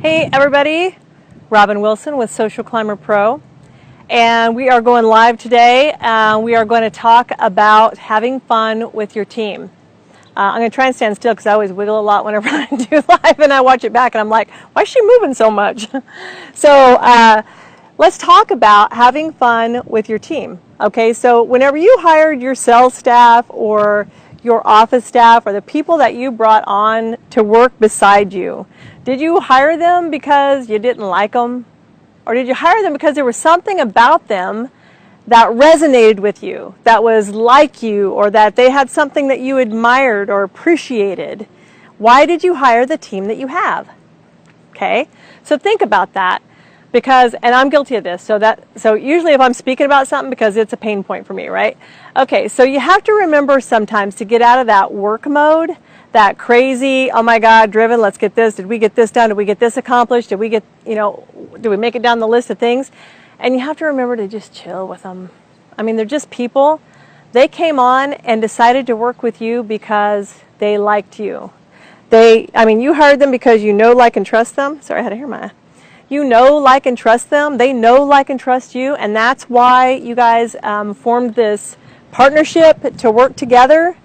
Hey everybody, Robin Wilson with Social Climber Pro, and we are going live today. We are going to talk about having fun with your team. I'm going to try and stand still because I always wiggle a lot whenever I do live, and I watch it back and I'm like, why is she moving so much? So let's talk about having fun with your team. Okay, so whenever you hired your sales staff or your office staff or the people that you brought on to work beside you, did you hire them because you didn't like them? Or did you hire them because there was something about them that resonated with you, that was like you, or that they had something that you admired or appreciated? Why did you hire the team that you have? Okay, so think about that. Because, and I'm guilty of this, so usually if I'm speaking about something, because it's a pain point for me, right? Okay, so you have to remember sometimes to get out of that work mode, that crazy, oh my God, driven, let's get this, did we get this done, did we get this accomplished, did we get, did we make it down the list of things? And you have to remember to just chill with them. I mean, they're just people. They came on and decided to work with you because they liked you. You hired them because you know, like, and trust them. Sorry, I had to hear my... You know, like, and trust them. They know, like, and trust you, and that's why you guys formed this partnership to work together,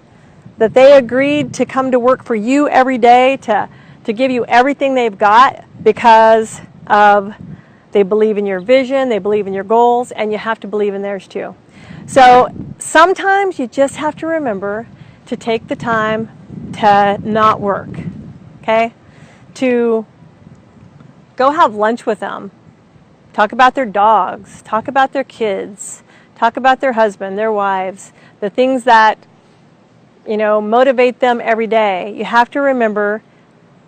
that they agreed to come to work for you every day, to give you everything they've got because of they believe in your vision, they believe in your goals, and you have to believe in theirs too. So sometimes you just have to remember to take the time to not work, okay? To go have lunch with them. Talk about their dogs. Talk about their kids. Talk about their husband, their wives, the things that, motivate them every day. You have to remember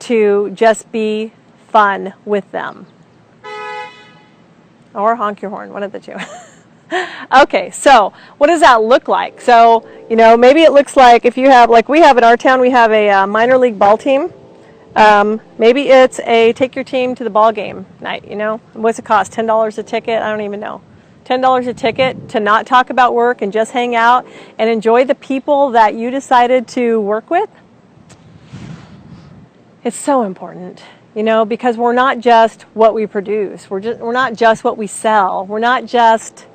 to just be fun with them. Or honk your horn, one of the two. Okay, so what does that look like? So, maybe it looks like if you have, like we have in our town, we have a minor league ball team. Maybe it's a take your team to the ball game night, What's it cost? $10 a ticket? I don't even know. $10 a ticket to not talk about work and just hang out and enjoy the people that you decided to work with. It's so important, because we're not just what we produce. We're not just what we sell. We're not just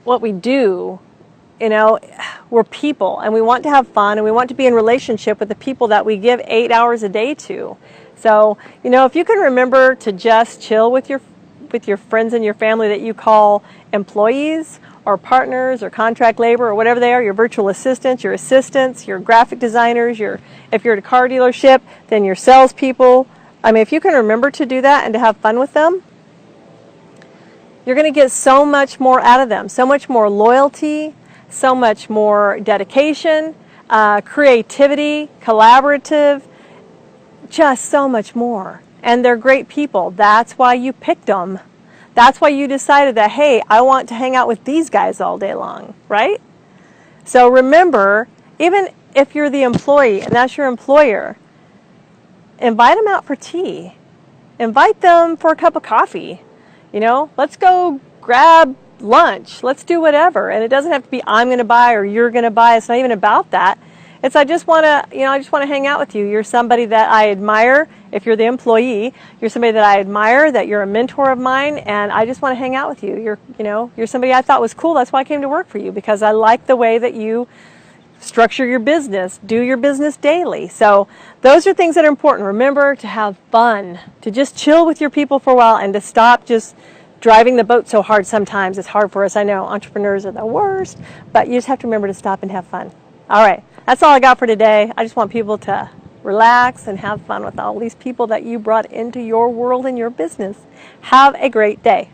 what we do. We're people, and we want to have fun, and we want to be in relationship with the people that we give 8 hours a day to. So, if you can remember to just chill with your friends and your family that you call employees or partners or contract labor or whatever they are, your virtual assistants, your graphic designers, if you're at a car dealership, then your salespeople. If you can remember to do that and to have fun with them, you're going to get so much more out of them, so much more loyalty, so much more dedication, creativity, collaborative, just so much more. And they're great people. That's why you picked them. That's why you decided that, hey, I want to hang out with these guys all day long, right? So remember, even if you're the employee and that's your employer, invite them out for tea. Invite them for a cup of coffee. Let's go grab lunch. Let's do whatever. And it doesn't have to be I'm going to buy or you're going to buy. It's not even about that. It's I just want to hang out with you. You're somebody that I admire. If you're the employee, you're somebody that I admire, that you're a mentor of mine, and I just want to hang out with you. You're somebody I thought was cool. That's why I came to work for you, because I like the way that you structure your business, do your business daily. So those are things that are important. Remember to have fun, to just chill with your people for a while, and to stop just driving the boat so hard sometimes. It's hard for us. I know entrepreneurs are the worst, but you just have to remember to stop and have fun. All right, that's all I got for today. I just want people to relax and have fun with all these people that you brought into your world and your business. Have a great day.